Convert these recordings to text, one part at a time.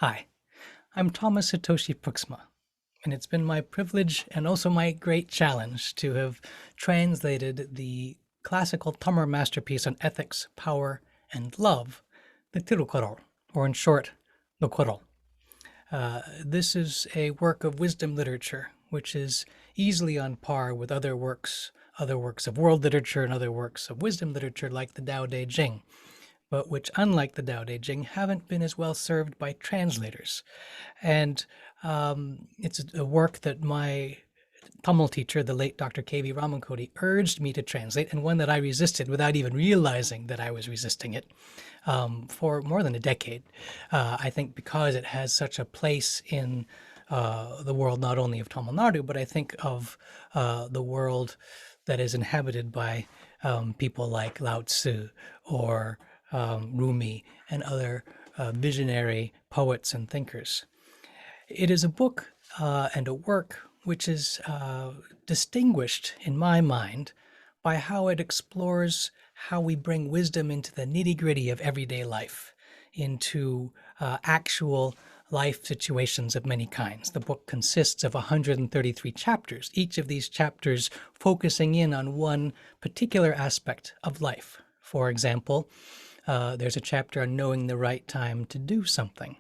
Hi, I'm Thomas Hitoshi Pruiksma, and it's been my privilege and also my great challenge to have translated the classical Tamil masterpiece on ethics, power, and love, the Kural, or in short, the Kural. This is a work of wisdom literature, which is easily on par with other works of world literature and other works of wisdom literature like the Tao Te Ching, but which, unlike the Tao Te Ching, haven't been as well served by translators. And it's a work that my Tamil teacher, the late Dr. K.V. Ramankoti, urged me to translate, and one that I resisted without even realizing that I was resisting it for more than a decade. I think because it has such a place in the world, not only of Tamil Nadu, but I think of the world that is inhabited by people like Lao Tzu or Rumi and other visionary poets and thinkers. It is a book and a work which is distinguished, in my mind, by how it explores how we bring wisdom into the nitty-gritty of everyday life, into actual life situations of many kinds. The book consists of 133 chapters, each of these chapters focusing in on one particular aspect of life. For example, there's a chapter on knowing the right time to do something.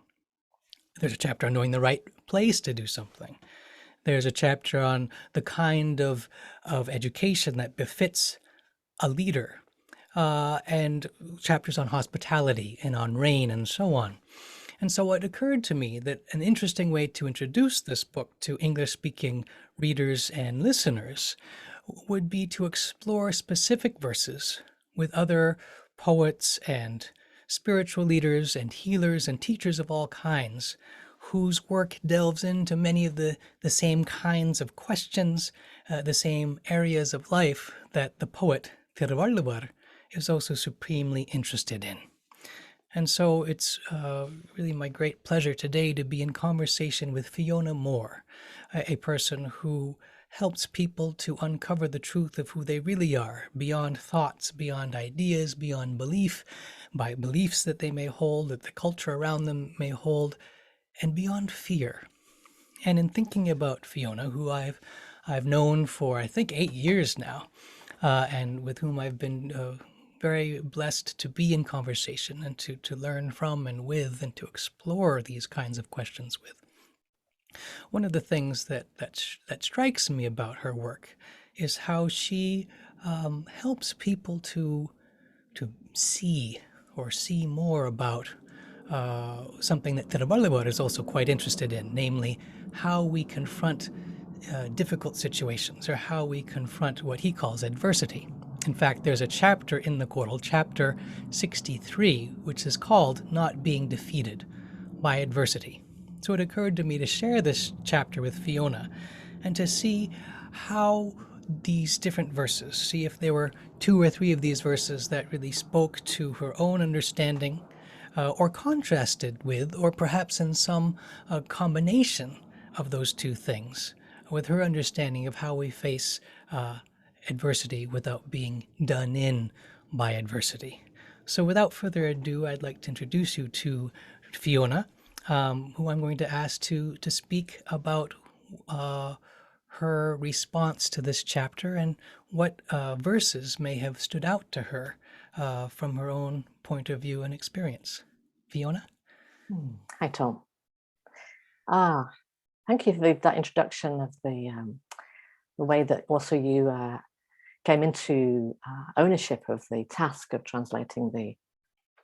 There's a chapter on knowing the right place to do something. There's a chapter on the kind of education that befits a leader, and chapters on hospitality and on rain and so on. And so it occurred to me that an interesting way to introduce this book to English-speaking readers and listeners would be to explore specific verses with other poets and spiritual leaders and healers and teachers of all kinds whose work delves into many of the same kinds of questions, the same areas of life that the poet Thiruvalluvar is also supremely interested in. And so it's really my great pleasure today to be in conversation with Fiona Moore, a person who helps people to uncover the truth of who they really are, beyond thoughts, beyond ideas, beyond belief, by beliefs that they may hold, that the culture around them may hold, and beyond fear. And in thinking about Fiona, who I've known for, I think, 8 years now, and with whom I've been very blessed to be in conversation and to learn from and with and to explore these kinds of questions with. One of the things that strikes me about her work is how she helps people to see or see more about something that Thiruvalluvar is also quite interested in, namely how we confront difficult situations or how we confront what he calls adversity. In fact, there's a chapter in the Kural, chapter 63, which is called Not Being Defeated by Adversity. So it occurred to me to share this chapter with Fiona and to see how these different verses, see if there were 2 or 3 of these verses that really spoke to her own understanding or contrasted with, or perhaps in some combination of those 2 things, with her understanding of how we face adversity without being done in by adversity. So without further ado, I'd like to introduce you to Fiona, who I'm going to ask to speak about her response to this chapter and what verses may have stood out to her from her own point of view and experience. Fiona? Hi, Tom. Thank you for that introduction of the way that also you came into ownership of the task of translating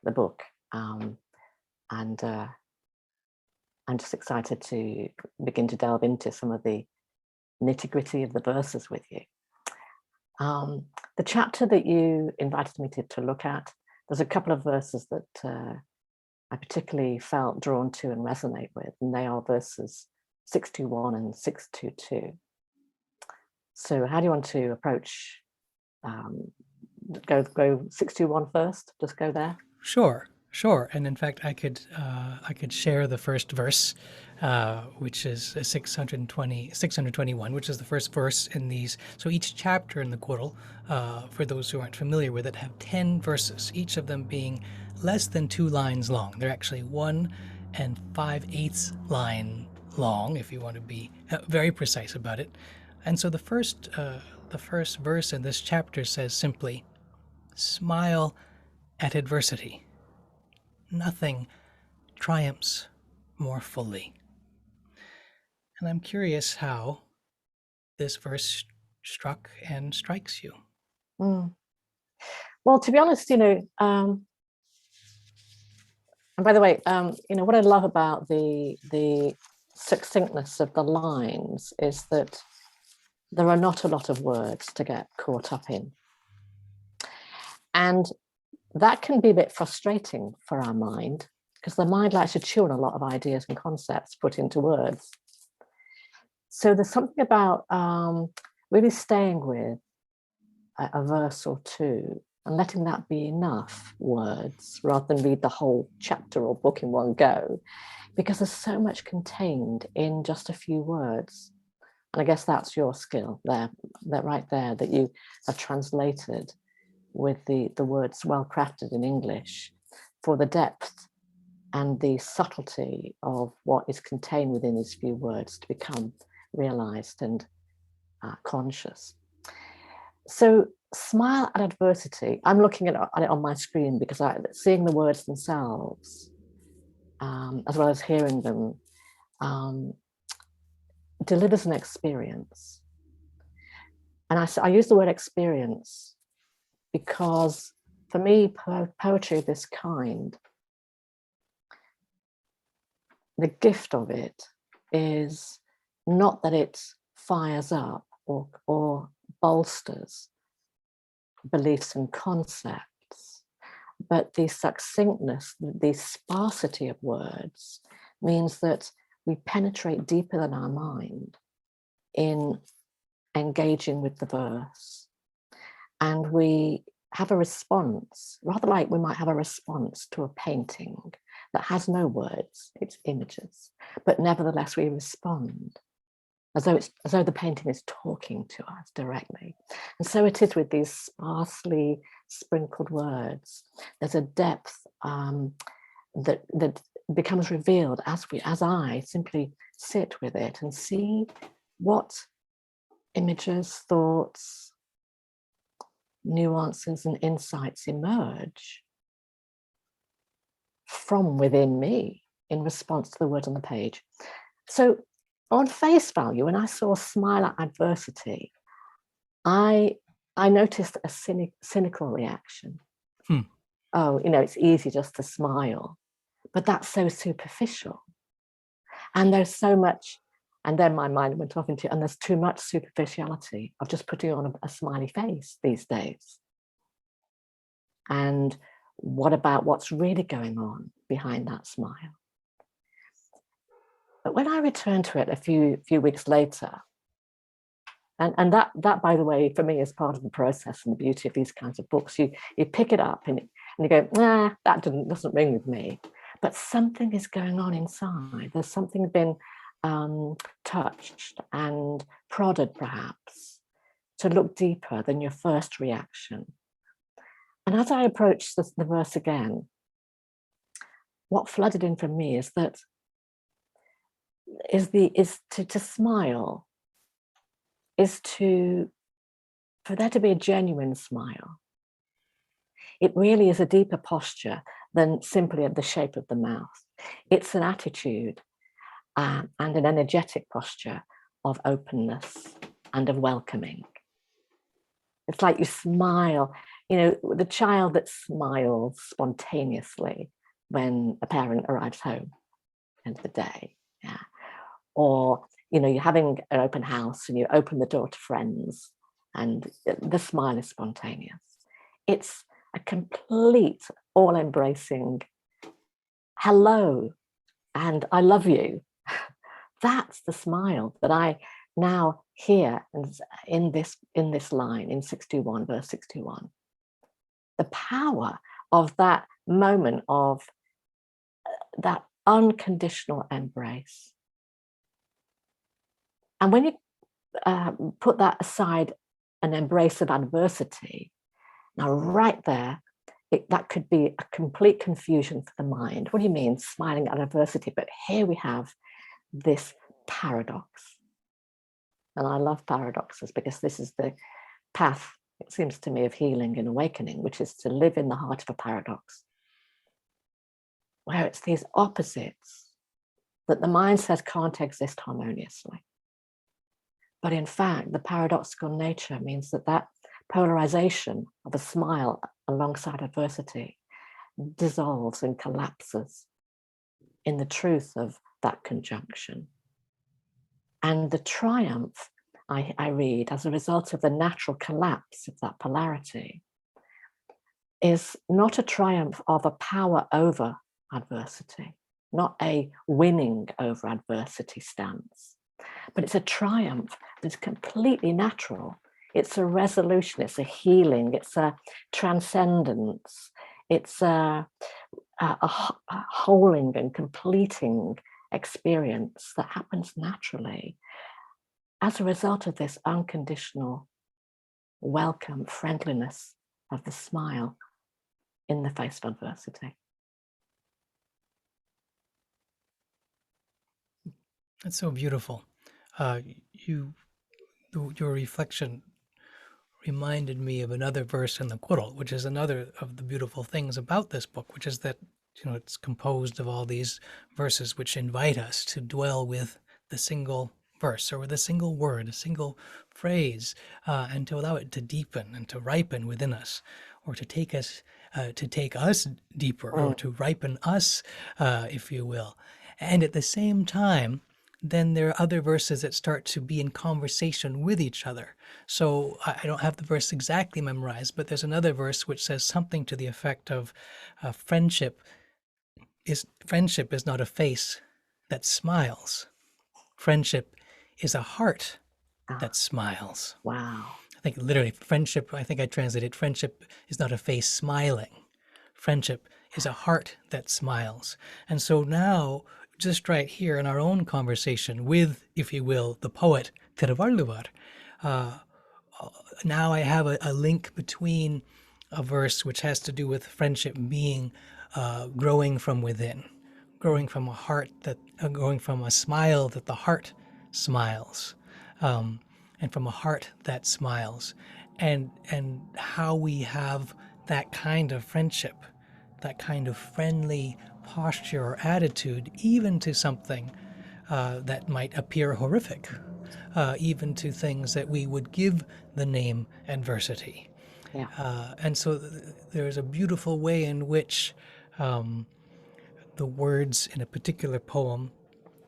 the book. And I'm just excited to begin to delve into some of the nitty-gritty of the verses with you. The chapter that you invited me to look at, there's a couple of verses that I particularly felt drawn to and resonate with, and they are verses 621 and 622. So how do you want to approach, go 621 first, just go there? Sure. And in fact, I could share the first verse, which is 621, which is the first verse in these. So each chapter in the Kural, for those who aren't familiar with it, have 10 verses, each of them being less than 2 lines long. They're actually 1 and 5/8 line long, if you want to be very precise about it. And so the first verse in this chapter says simply, "Smile at adversity. Nothing triumphs more fully." And I'm curious how this verse struck and strikes you. Mm. Well, to be honest, and by the way, what I love about the succinctness of the lines is that there are not a lot of words to get caught up in. And that can be a bit frustrating for our mind, because the mind likes to chew on a lot of ideas and concepts put into words. So there's something about really staying with a verse or two and letting that be enough words rather than read the whole chapter or book in one go, because there's so much contained in just a few words. And I guess that's your skill there, that right there, that you have translated with the words well crafted in English for the depth and the subtlety of what is contained within these few words to become realized and conscious. So smile at adversity. I'm looking at it on my screen because seeing the words themselves, as well as hearing them, delivers an experience. And I use the word experience because for me, poetry of this kind, the gift of it is not that it fires up or bolsters beliefs and concepts, but the succinctness, the sparsity of words means that we penetrate deeper than our mind in engaging with the verse. And we have a response, rather like we might have a response to a painting that has no words, it's images, but nevertheless we respond as though the painting is talking to us directly. And so it is with these sparsely sprinkled words. There's a depth that becomes revealed as I simply sit with it and see what images, thoughts, nuances, and insights emerge from within me in response to the words on the page. So on face value, when I saw smile at adversity, I noticed a cynical reaction. Oh, it's easy just to smile, but that's so superficial. And there's so much, and then my mind went off into, and there's too much superficiality of just putting on a smiley face these days. And what about what's really going on behind that smile? But when I returned to it a few weeks later, and that by the way, for me, is part of the process and the beauty of these kinds of books. You pick it up and you go, nah, that doesn't ring with me. But something is going on inside. There's something been touched and prodded, perhaps, to look deeper than your first reaction. And as I approached the verse again, what flooded in for me is that to smile is for there to be a genuine smile. It really is a deeper posture than simply the shape of the mouth. It's an attitude and an energetic posture of openness and of welcoming. It's like you smile, the child that smiles spontaneously when a parent arrives home at the end of the day. Yeah. Or, you're having an open house and you open the door to friends and the smile is spontaneous. It's a complete, all-embracing hello and I love you. That's the smile that I now hear in this line, in 621, verse 621. The power of that moment of that unconditional embrace. And when you put that aside, an embrace of adversity, now right there, that could be a complete confusion for the mind. What do you mean smiling at adversity? But here we have this paradox. And I love paradoxes because this is the path, it seems to me, of healing and awakening, which is to live in the heart of a paradox, where it's these opposites that the mind says can't exist harmoniously. But in fact, the paradoxical nature means that that polarization of a smile alongside adversity dissolves and collapses in the truth of that conjunction. And the triumph, I read, as a result of the natural collapse of that polarity, is not a triumph of a power over adversity, not a winning over adversity stance, but it's a triumph that's completely natural. It's a resolution, it's a healing, it's a transcendence, it's a holding and completing experience that happens naturally as a result of this unconditional welcome, friendliness of the smile in the face of adversity. That's so beautiful. Your reflection reminded me of another verse in the Kural, which is another of the beautiful things about this book, which is that, it's composed of all these verses which invite us to dwell with the single verse or with a single word, a single phrase, and to allow it to deepen and to ripen within us, or to take us deeper, or to ripen us, if you will. And at the same time, then there are other verses that start to be in conversation with each other. So I don't have the verse exactly memorized, but there's another verse which says something to the effect of friendship is not a face that smiles. Friendship is a heart that smiles. Wow. I think literally friendship, I think I translated, friendship is not a face smiling. Friendship is a heart that smiles. And so now, just right here in our own conversation with, if you will, the poet Thiruvalluvar, now I have a link between a verse which has to do with friendship being growing from within, growing from a heart that, growing from a smile that the heart smiles, and from a heart that smiles, and how we have that kind of friendship, that kind of friendly posture or attitude, even to something that might appear horrific, even to things that we would give the name adversity. Yeah. And so there's a beautiful way in which the words in a particular poem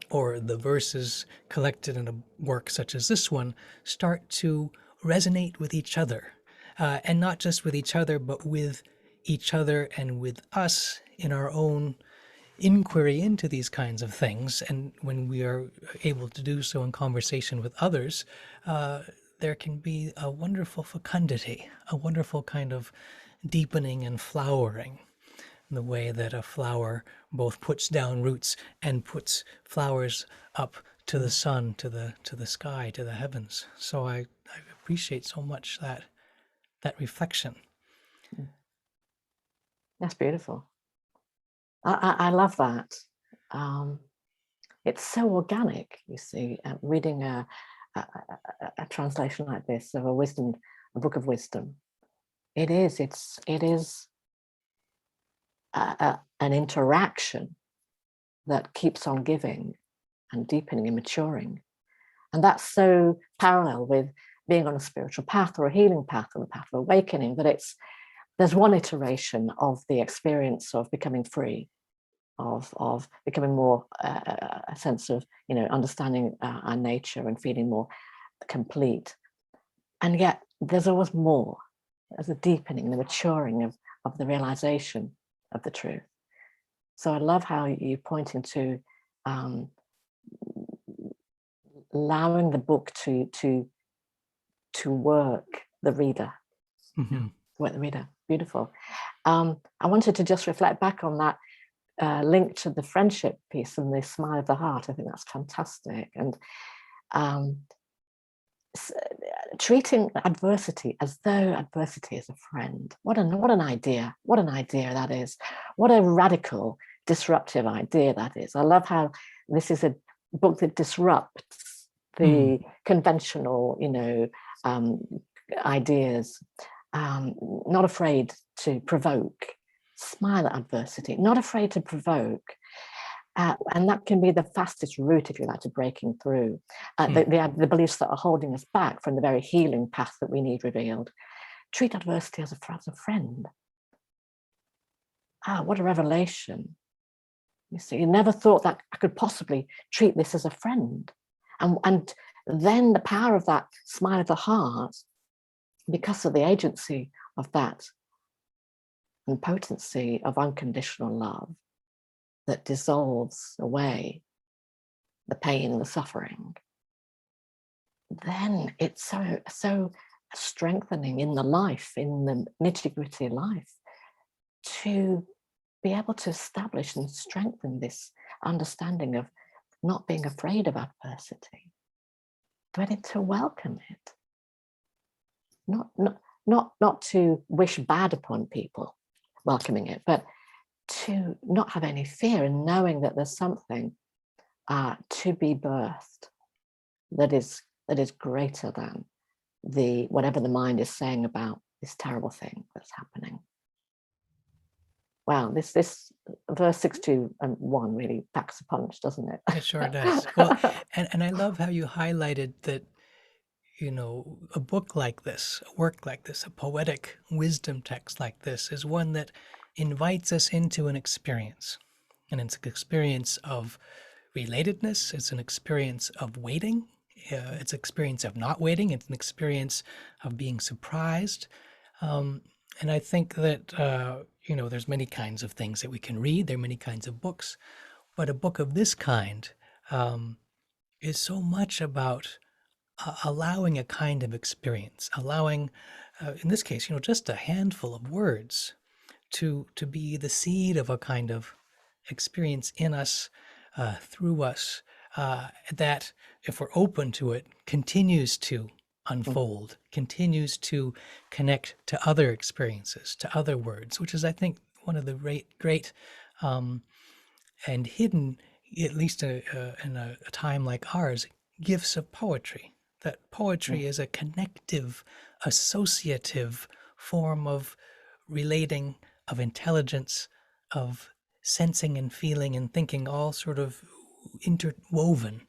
or the verses collected in a work such as this one start to resonate with each other. And not just with each other, but with each other and with us in our own inquiry into these kinds of things. And when we are able to do so in conversation with others, there can be a wonderful fecundity, a wonderful kind of deepening and flowering, in the way that a flower both puts down roots and puts flowers up to the sun, to the sky, to the heavens. So I appreciate so much that reflection. That's beautiful. I love that. It's so organic, you see, reading a translation like this of a book of wisdom. It is an interaction that keeps on giving and deepening and maturing. And that's so parallel with being on a spiritual path or a healing path or the path of awakening, that there's one iteration of the experience of becoming free, of becoming more a sense of, understanding our nature and feeling more complete. And yet there's always more. There's a deepening, the maturing of the realization of the truth. So I love how you're pointing to allowing the book to work the reader. Mm-hmm. Work the reader. Beautiful. I wanted to just reflect back on that link to the friendship piece and the smile of the heart. I think that's fantastic. And treating adversity as though adversity is a friend. What an idea. What an idea that is. What a radical, disruptive idea that is. I love how this is a book that disrupts the conventional, ideas, not afraid to provoke, smile at adversity, not afraid to provoke. And that can be the fastest route, if you like, to breaking through the beliefs that are holding us back from the very healing path that we need revealed. Treat adversity as a friend. What a revelation. You see, you never thought that I could possibly treat this as a friend. And then the power of that smile of the heart, because of the agency of that and potency of unconditional love, that dissolves away the pain and the suffering, then it's so strengthening in the life, in the nitty-gritty life, to be able to establish and strengthen this understanding of not being afraid of adversity, but to welcome it. Not to wish bad upon people, welcoming it, but to not have any fear and knowing that there's something to be birthed that is greater than whatever the mind is saying about this terrible thing that's happening. Wow, this verse 6, 2, and 1 really packs a punch, doesn't it? It sure does. Well, and I love how you highlighted that, a book like this, a work like this, a poetic wisdom text like this is one that invites us into an experience. And it's an experience of relatedness. It's an experience of waiting. It's an experience of not waiting. It's an experience of being surprised. And I think that, there's many kinds of things that we can read. There are many kinds of books. But a book of this kind is so much about allowing a kind of experience, allowing, in this case, just a handful of words to be the seed of a kind of experience in us, through us, that, if we're open to it, continues to unfold, continues to connect to other experiences, to other words, which is, I think, one of the great and hidden, at least in a time like ours, gifts of poetry. That poetry is a connective, associative form of relating, of intelligence, of sensing and feeling and thinking, all sort of interwoven.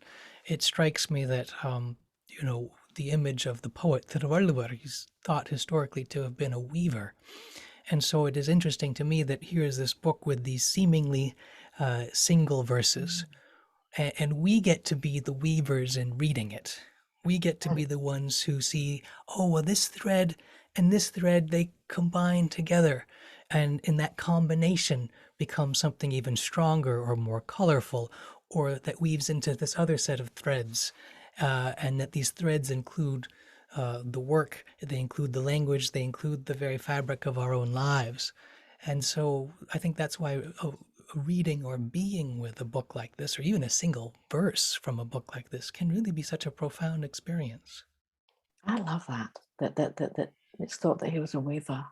It strikes me that, the image of the poet Thiruvalluvar is thought historically to have been a weaver. And so it is interesting to me that here is this book with these seemingly single verses, and we get to be the weavers in reading it. We get to be the ones who see, oh, well, this thread and this thread, they combine together. And in that combination becomes something even stronger or more colorful, or that weaves into this other set of threads. And that these threads include the work, they include the language, they include the very fabric of our own lives. And so I think that's why reading or being with a book like this, or even a single verse from a book like this, can really be such a profound experience. I love that it's thought that he was a weaver.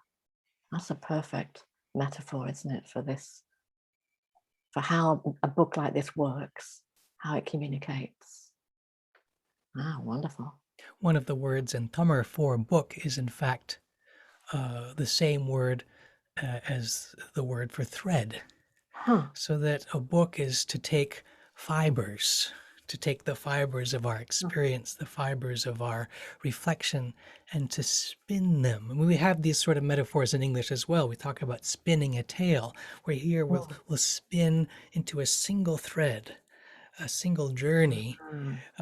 That's a perfect metaphor, isn't it, for this, for how a book like this works, how it communicates. Wonderful. One of the words in Tamar for book is, in fact, the same word as the word for thread. So that a book is to take fibers, to take the fibers of our experience, the fibers of our reflection, and to spin them. I mean, we have these sort of metaphors in English as well. We talk about spinning a tale, where here we'll spin into a single thread, a single journey,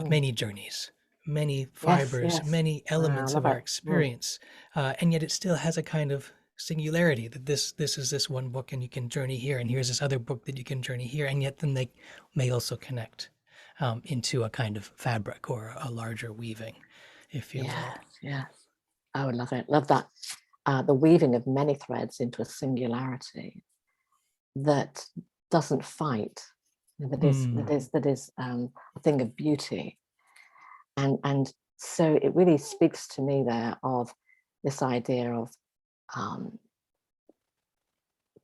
many journeys, many fibers, Yes. many elements of our it. experience, and yet it still has a kind of singularity, that this is this one book and you can journey here, and here's this other book that you can journey here, and yet then they may also connect into a kind of fabric or a larger weaving, if you will. Yes. I would love it. Love that. The weaving of many threads into a singularity that doesn't fight, that is a thing of beauty, and So it really speaks to me there of this idea of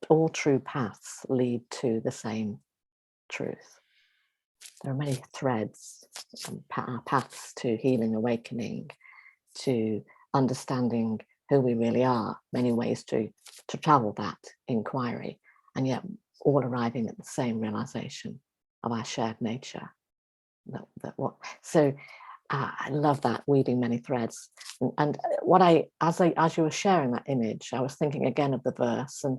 all true paths lead to the same truth. There are many threads, paths to healing, awakening, to understanding who we really are, many ways to travel that inquiry, and yet all arriving at the same realization of our shared nature. I love that, weaving many threads. And as you were sharing that image, I was thinking again of the verse and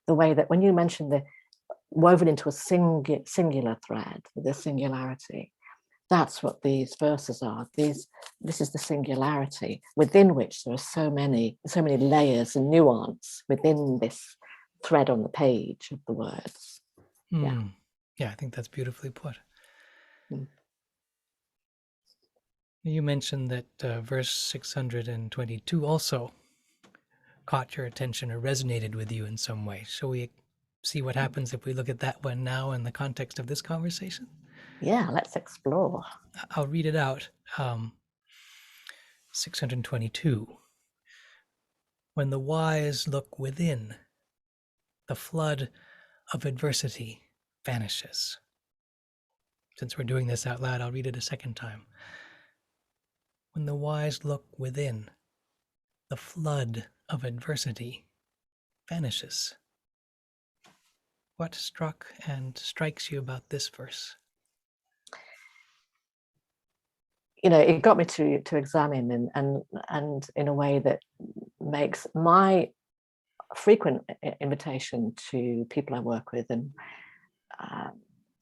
the way that when you mentioned the woven into a singular thread, the singularity, that's what these verses are. This is the singularity within which there are so many layers and nuance within this thread on the page of the words. Yeah, I think that's beautifully put. You mentioned that verse 622 also caught your attention or resonated with you in some way. Shall we see what happens if we look at that one now in the context of this conversation? Yeah, let's explore. I'll read it out. 622. When the wise look within, the flood of adversity vanishes. Since we're doing this out loud, I'll read it a second time. When the wise look within, the flood of adversity vanishes. What struck and strikes you about this verse? You know, it got me to examine and in a way that makes my frequent invitation to people I work with and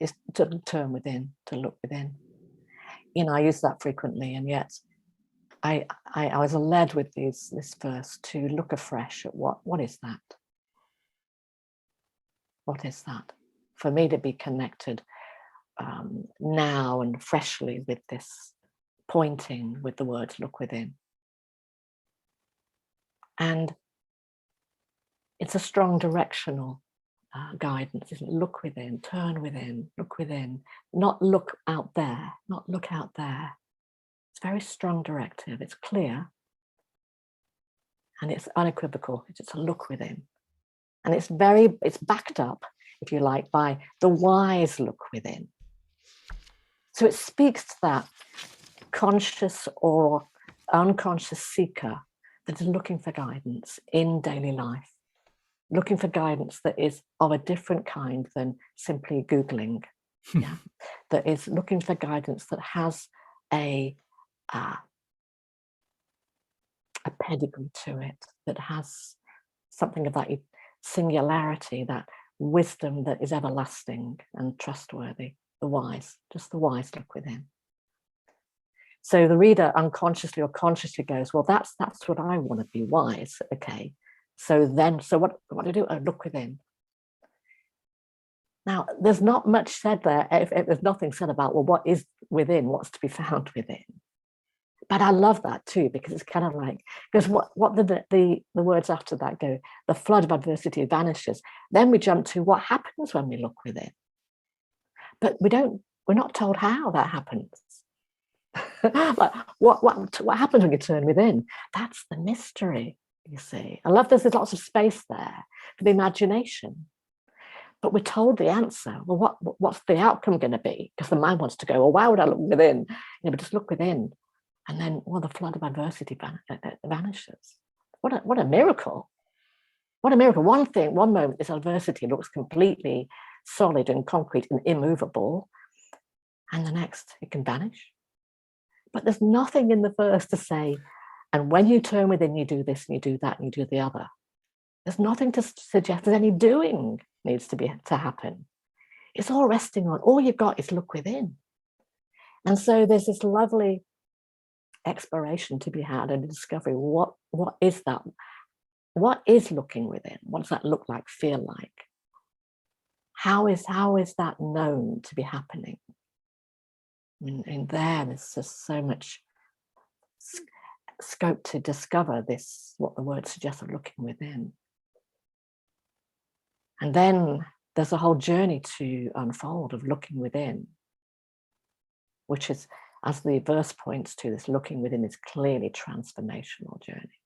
is to turn within, to look within. You know, I use that frequently, and yet I was led with this verse to look afresh at what is that? What is that? For me to be connected now and freshly with this pointing with the words look within. And it's a strong directional guidance, isn't it? Look within, turn within, look within, not look out there, not look out there. It's very strong directive, it's clear, and it's unequivocal. It's just a look within. And it's backed up, if you like, by the wise look within. So it speaks to that conscious or unconscious seeker that is looking for guidance in daily life, looking for guidance that is of a different kind than simply Googling, that is looking for guidance that has a pedigree to it, that has something of that singularity, that wisdom that is everlasting and trustworthy, the wise look within. So the reader unconsciously or consciously goes, well, that's what I want to be, wise. Okay. So what do I do? I look within. Now, there's not much said there. If there's nothing said about, well, what is within, what's to be found within. But I love that too, because it's kind of like, because what the words after that go, the flood of adversity vanishes. Then we jump to what happens when we look within. But we're not told how that happens. Like what happens when you turn within? That's the mystery, you see. I love there's lots of space there for the imagination. But we're told the answer. Well, what's the outcome going to be? Because the mind wants to go, well, why would I look within? But just look within. And then, the flood of adversity vanishes. What a miracle. What a miracle. One moment, this adversity looks completely solid and concrete and immovable. And the next, it can vanish. But there's nothing in the verse to say, and when you turn within, you do this and you do that and you do the other. There's nothing to suggest there's any doing needs to happen. It's all resting on, all you've got is look within. And so there's this lovely exploration to be had and a discovery. What is that? What is looking within? What does that look like, feel like? How is that known to be happening? And there's just so much scope to discover this, what the word suggests of looking within. And then there's a whole journey to unfold of looking within, which is, as the verse points to, this looking within is clearly transformational journey.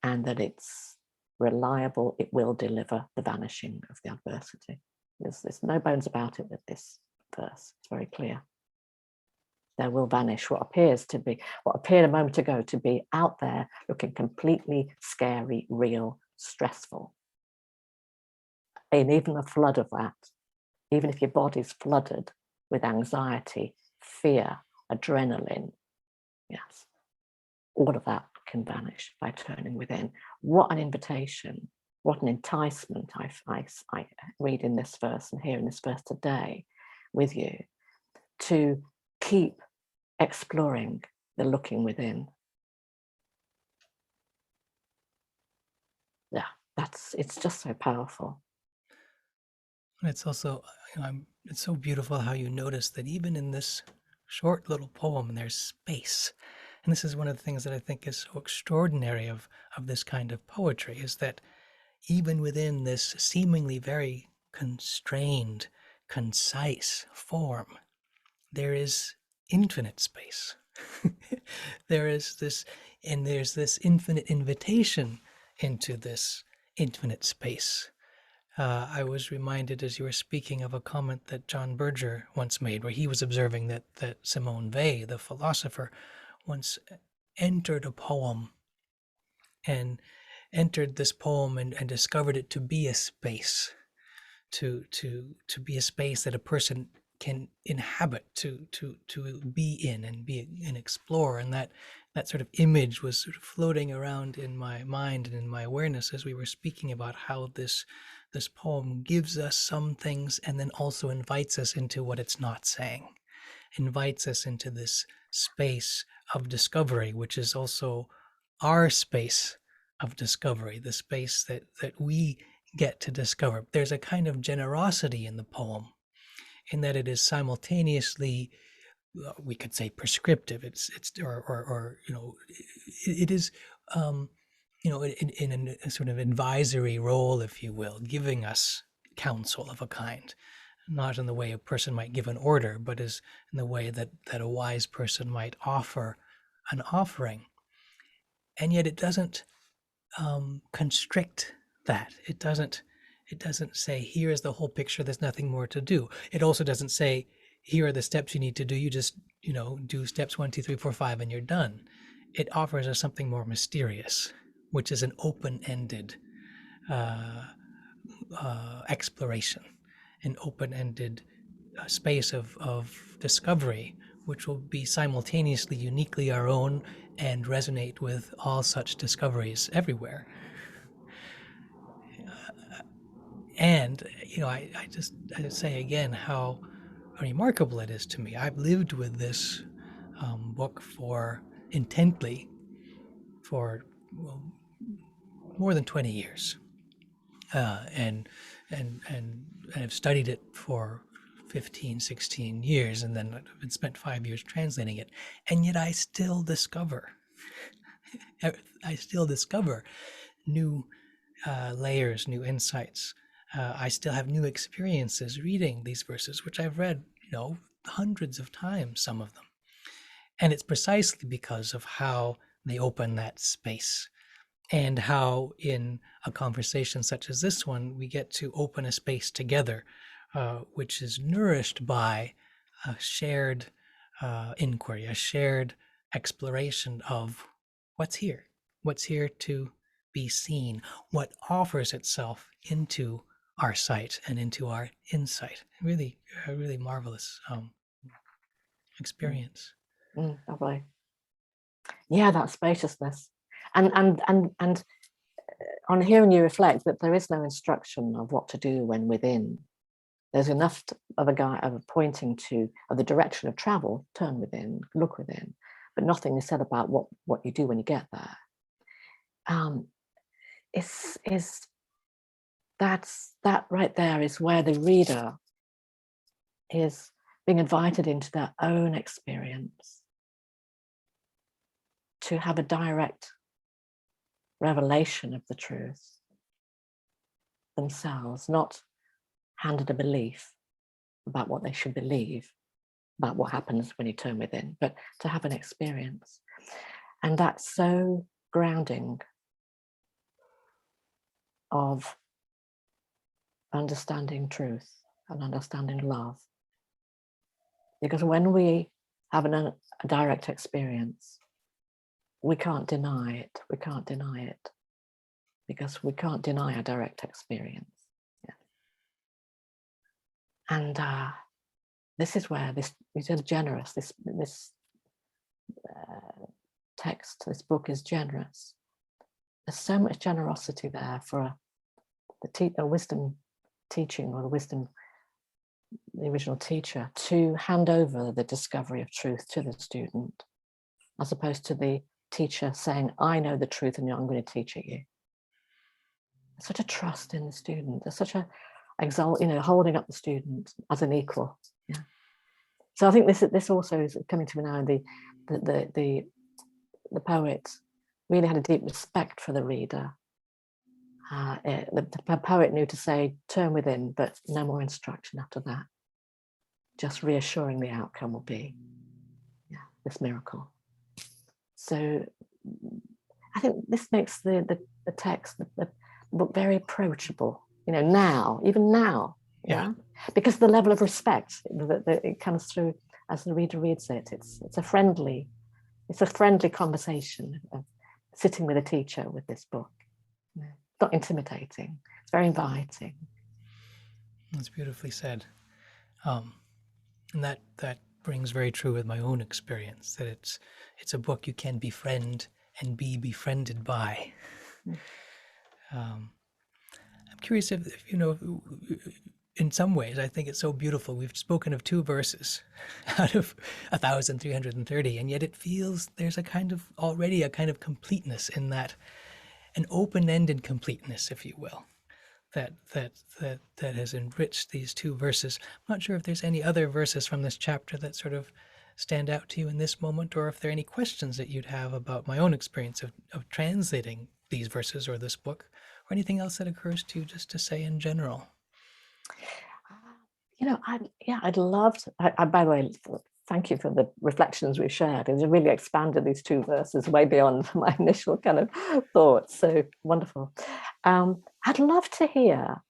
And that it's reliable, it will deliver the vanishing of the adversity. There's no bones about it with this verse. It's very clear. There will vanish what appeared a moment ago to be out there looking completely scary, real, stressful. And even a flood of that, even if your body's flooded with anxiety, fear, adrenaline, yes, all of that can vanish by turning within. What an invitation, what an enticement I read in this verse and hear in this verse today with you, to keep exploring the looking within. Yeah, it's just so powerful. And it's also, it's so beautiful how you notice that even in this short little poem, there's space. And this is one of the things that I think is so extraordinary of this kind of poetry, is that even within this seemingly very constrained, concise form, there is infinite space. There's this infinite invitation into this infinite space. I was reminded as you were speaking of a comment that John Berger once made, where he was observing that Simone Weil, the philosopher, once entered a poem and entered this poem and discovered it to be a space, to be a space that a person can inhabit, to be in and explore. And that sort of image was sort of floating around in my mind and in my awareness as we were speaking about how this poem gives us some things and then also invites us into what it's not saying, invites us into this space of discovery, which is also our space of discovery, the space that we get to discover. There's a kind of generosity in the poem in that it is simultaneously, we could say, prescriptive. It's or it is in a sort of advisory role, if you will, giving us counsel of a kind, not in the way a person might give an order, but is in the way that a wise person might offer an offering. And yet it doesn't constrict that. It doesn't say, here is the whole picture, there's nothing more to do. It also doesn't say, here are the steps you need to do, you just do steps 1, 2, 3, 4, 5 and you're done. It offers us something more mysterious, which is an open-ended exploration, an open-ended space of discovery, which will be simultaneously uniquely our own and resonate with all such discoveries everywhere. And I just say again how remarkable it is to me. I've lived with this book intently for more than 20 years, and I've studied it for 15, 16 years, and then I've spent 5 years translating it, and yet I still discover new layers, new insights. I still have new experiences reading these verses, which I've read, hundreds of times, some of them. And it's precisely because of how they open that space, and how in a conversation such as this one, we get to open a space together, which is nourished by a shared inquiry, a shared exploration of what's here to be seen, what offers itself into our sight and into our insight. Really, a really marvelous experience. Lovely. Yeah, that spaciousness, and on hearing you reflect that there is no instruction of what to do when within. There's enough of a pointing to the direction of travel, turn within, look within, but nothing is said about what you do when you get there. That right there is where the reader is being invited into their own experience, to have a direct revelation of the truth themselves, not handed a belief about what they should believe, about what happens when you turn within, but to have an experience. And that's so grounding of understanding truth and understanding love. Because when we have a direct experience, we can't deny it. We can't deny it. Because we can't deny a direct experience. Yeah. And this is where this is generous. This text, this book is generous. There's so much generosity there for a wisdom teaching, or the original teacher, to hand over the discovery of truth to the student, as opposed to the teacher saying, I know the truth and I'm going to teach it you. There's such a trust in the student. There's such a holding up the student as an equal. Yeah. So I think this also is coming to me now. The poet really had a deep respect for the reader. The poet knew to say, turn within, but no more instruction after that. Just reassuring the outcome will be, this miracle. So I think this makes the text, the book, very approachable. Even now, Yeah. because the level of respect that it comes through as the reader reads it. It's a friendly conversation of sitting with a teacher with this book. It's not intimidating. It's very inviting. That's beautifully said. And that rings very true with my own experience, that it's a book you can befriend and be befriended by. I'm curious if in some ways, I think it's so beautiful. We've spoken of 2 verses out of 1,330, and yet it feels there's already a kind of completeness in that, an open-ended completeness, if you will, that has enriched these 2 verses. I'm not sure if there's any other verses from this chapter that sort of stand out to you in this moment, or if there are any questions that you'd have about my own experience of translating these verses or this book, or anything else that occurs to you just to say in general. I'd love to. By the way, thank you for the reflections we've shared. It's really expanded these 2 verses way beyond my initial kind of thoughts. So wonderful. I'd love to hear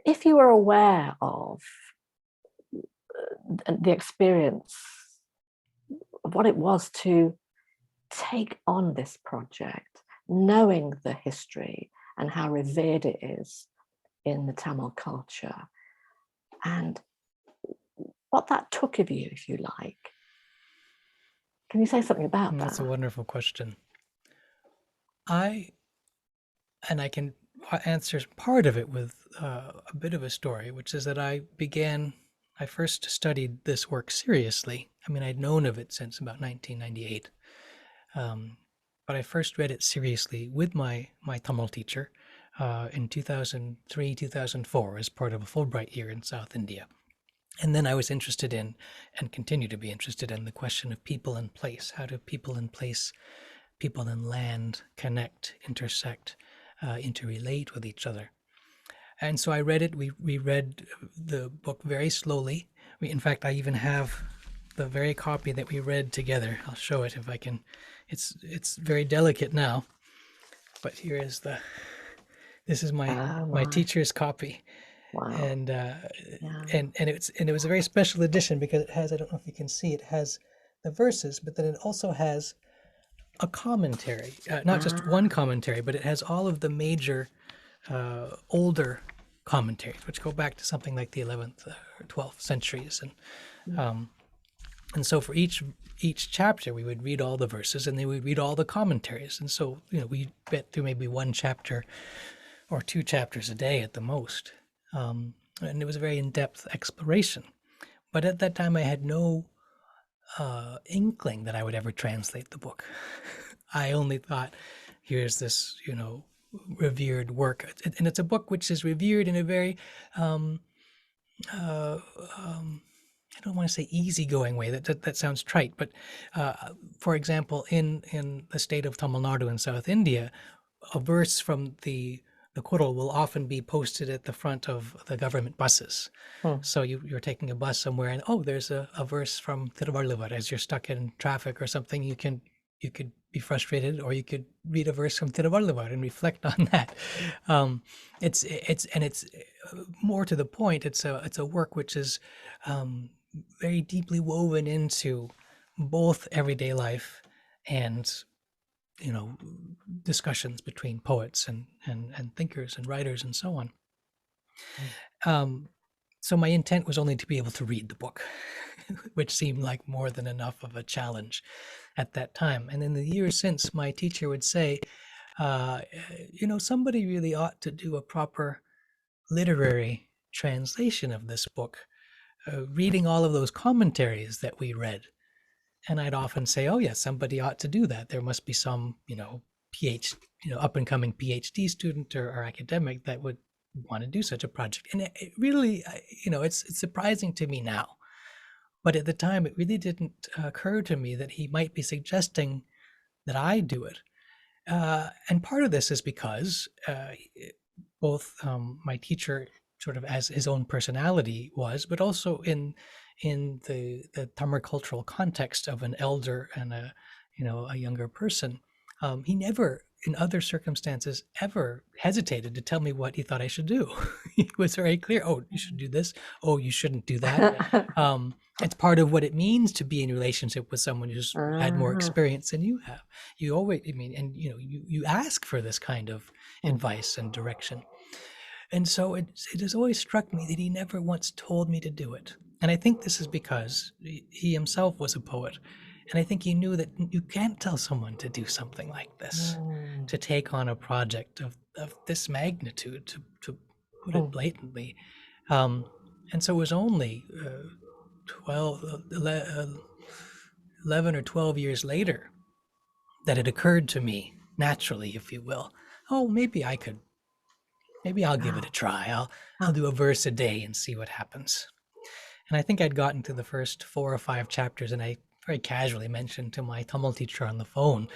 if you were aware of the experience of what it was to take on this project, knowing the history and how revered it is in the Tamil culture, and what that took of you, if you like. Can you say something about that? That's a wonderful question. I can answer part of it with a bit of a story, which is that I first studied this work seriously. I mean, I'd known of it since about 1998, but I first read it seriously with my Tamil teacher in 2003, 2004 as part of a Fulbright year in South India. And then I was interested in, and continue to be interested in, the question of people and place. How do people and place, people and land connect, intersect, interrelate with each other? And so I read it. We read the book very slowly. In fact, I even have the very copy that we read together. I'll show it if I can. It's very delicate now, but here is this is my teacher's copy. Wow. And it was a very special edition because it has, I don't know if you can see, it has the verses, but then it also has a commentary, not just one commentary, but it has all of the major older commentaries, which go back to something like the 11th or 12th centuries. And so for each chapter, we would read all the verses and then we'd read all the commentaries. And so, we get through maybe 1 chapter or 2 chapters a day at the most. And it was a very in-depth exploration. But at that time, I had no inkling that I would ever translate the book. I only thought, here's this, revered work. And it's a book which is revered in a very, I don't want to say easygoing way. That sounds trite. But for example, in the state of Tamil Nadu in South India, a verse from the the Kural will often be posted at the front of the government buses. Mm. So you're taking a bus somewhere and, oh, there's a verse from Tiruvallur. As you're stuck in traffic or something, you could be frustrated, or you could read a verse from Tiruvallur and reflect on that. It's more to the point. It's a work which is very deeply woven into both everyday life and, you know, discussions between poets and thinkers and writers and so on. Um, so my intent was only to be able to read the book, which seemed like more than enough of a challenge at that time. And in the years since, my teacher would say, somebody really ought to do a proper literary translation of this book, reading all of those commentaries that we read. And I'd often say, "Oh, yes, somebody ought to do that. There must be some, up and coming PhD student or academic that would want to do such a project." And it really, it's surprising to me now, but at the time, it really didn't occur to me that he might be suggesting that I do it. And part of this is because both my teacher, sort of as his own personality was, but also in the Tamil cultural context of an elder and a younger person, he never, in other circumstances, ever hesitated to tell me what he thought I should do. He was very clear. Oh, you should do this. Oh, you shouldn't do that. It's part of what it means to be in relationship with someone who's had more experience than you have. You always, and you ask for this kind of advice and direction. And so it has always struck me that he never once told me to do it. And I think this is because he himself was a poet. And I think he knew that you can't tell someone to do something like this, to take on a project of this magnitude, to put it blatantly. And so it was only 11 or 12 years later that it occurred to me, naturally, if you will, oh, maybe I'll give it a try. I'll do a verse a day and see what happens. And I think I'd gotten to the first 4 or 5 chapters, and I very casually mentioned to my Tamil teacher on the phone,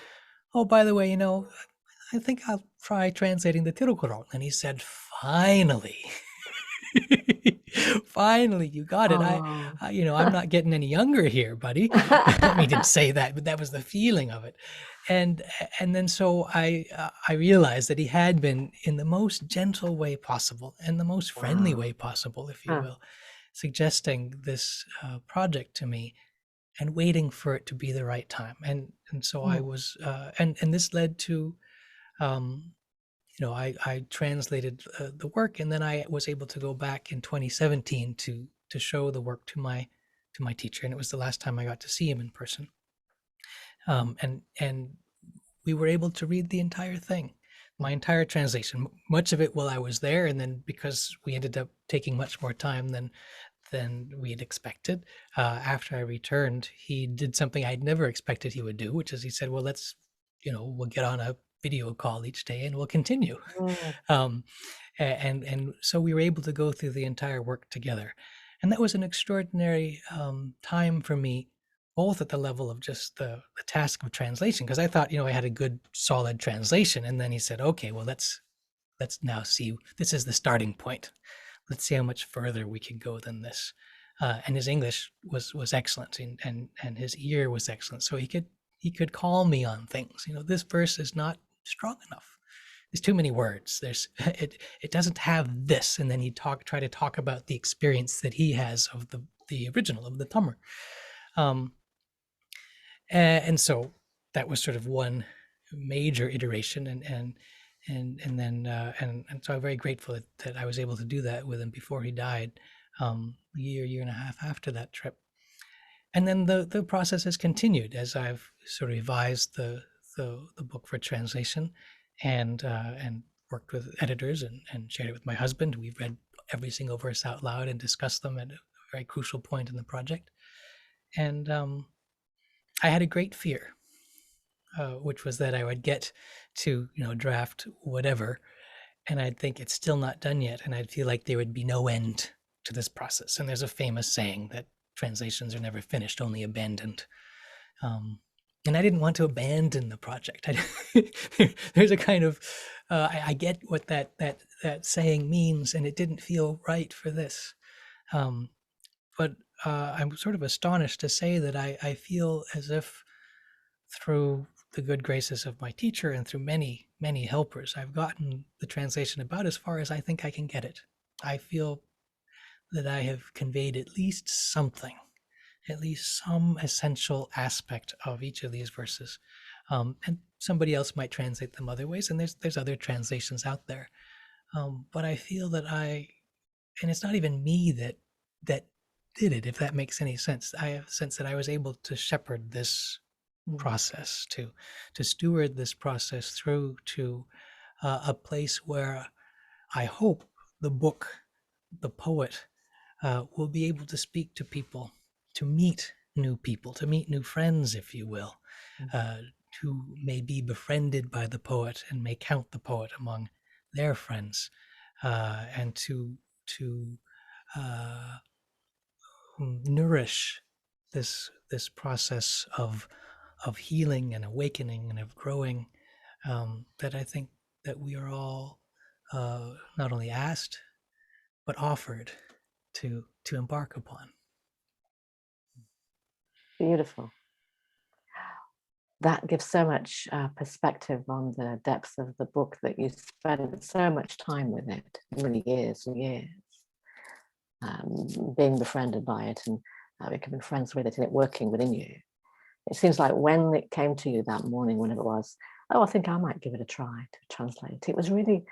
"Oh, by the way, I think I'll try translating the Tirukkural." And he said, "Finally." Finally, you got it. I'm not getting any younger here, buddy. He didn't say that, but that was the feeling of it. And then so I realized that he had been, in the most gentle way possible and the most friendly way possible, if you will, suggesting this project to me and waiting for it to be the right time. And so I was, and this led to, I translated the work, and then I was able to go back in 2017 to show the work to my teacher, and it was the last time I got to see him in person. And we were able to read the entire thing, my entire translation, much of it while I was there, and then because we ended up taking much more time than we had expected, after I returned, he did something I'd never expected he would do, which is he said, "Well, we'll get on a video call each day and we'll continue." And so we were able to go through the entire work together. And that was an extraordinary time for me, both at the level of just the task of translation, because I thought, I had a good, solid translation. And then he said, "Okay, well, let's now see, this is the starting point. Let's see how much further we can go than this." And his English was excellent, and his ear was excellent. So he could call me on things. This verse is not strong enough. There's too many words. It doesn't have this. And then he'd try to talk about the experience that he has of the original, of the Tamar. And so that was sort of one major iteration, and so I'm very grateful that I was able to do that with him before he died, a year and a half after that trip. And then the process has continued as I've sort of revised the book for translation, and worked with editors and shared it with my husband. We've read every single verse out loud and discussed them at a very crucial point in the project. And I had a great fear, which was that I would get to draft whatever, and I'd think it's still not done yet, and I'd feel like there would be no end to this process. And there's a famous saying that translations are never finished, only abandoned. and I didn't want to abandon the project. There's a kind of I get what that saying means, and it didn't feel right for this. Um, but I'm sort of astonished to say that I feel as if through the good graces of my teacher and through many helpers, I've gotten the translation about as far as I think I can get it. I feel that I have conveyed at least something, at least some essential aspect of each of these verses. And somebody else might translate them other ways, and there's other translations out there. But I feel that and it's not even me that did it, if that makes any sense. I have a sense that I was able to shepherd this process, to steward this process through to a place where I hope the book, the poet, will be able to speak to people, to meet new people, to meet new friends, if you will, uh, who may be befriended by the poet and may count the poet among their friends, and to uh, nourish this process of healing and awakening and of growing, that I think that we are all not only asked but offered to embark upon. Beautiful. That gives so much perspective on the depth of the book, that you spent so much time with it, many years and years, being befriended by it and becoming friends with it and it working within you. It seems like when it came to you that morning, whenever it was, oh, I think I might give it a try to translate. It was really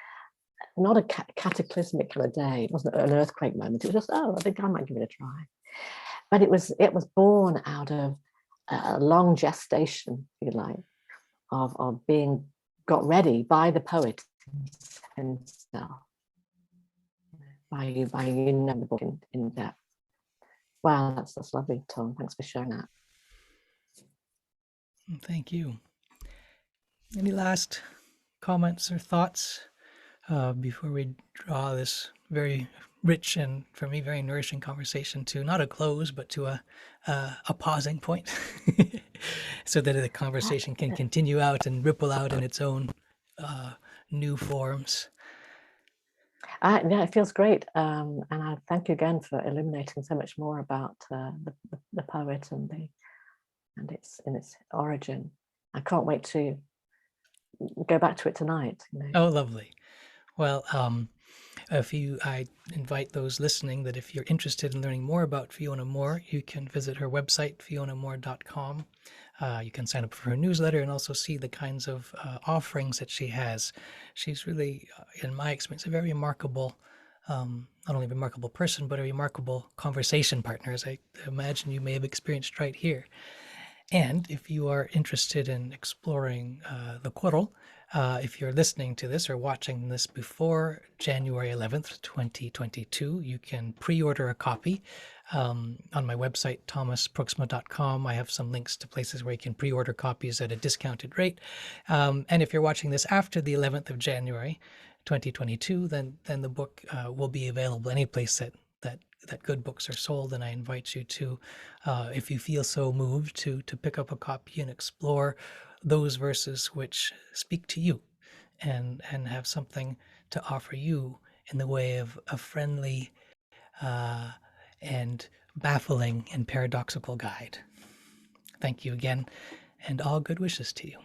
not a cataclysmic kind of day. It wasn't an earthquake moment. It was just, oh, I think I might give it a try. But it was born out of a long gestation, if you like, of being got ready by the poet himself, by you know the book in depth. Wow, that's lovely, Tom. Thanks for sharing that. Thank you. Any last comments or thoughts before we draw this very rich and, for me, very nourishing conversation to not a close, but to a pausing point, so that the conversation can continue out and ripple out in its own new forms? Yeah, it feels great. And I thank you again for illuminating so much more about the poet and its origin. I can't wait to go back to it tonight. You know. Oh, lovely. Well, I invite those listening that if you're interested in learning more about Fiona Moore, you can visit her website, fionamoore.com. You can sign up for her newsletter and also see the kinds of offerings that she has. She's really, in my experience, a very remarkable, not only a remarkable person, but a remarkable conversation partner, as I imagine you may have experienced right here. And if you are interested in exploring the Kural, if you're listening to this or watching this before January 11th, 2022, you can pre-order a copy on my website, thomaspruiksma.com. I have some links to places where you can pre-order copies at a discounted rate. And if you're watching this after the 11th of January, 2022, then the book will be available any place that good books are sold, and I invite you to, if you feel so moved, to pick up a copy and explore those verses which speak to you, and have something to offer you in the way of a friendly and baffling and paradoxical guide. Thank you again, and all good wishes to you.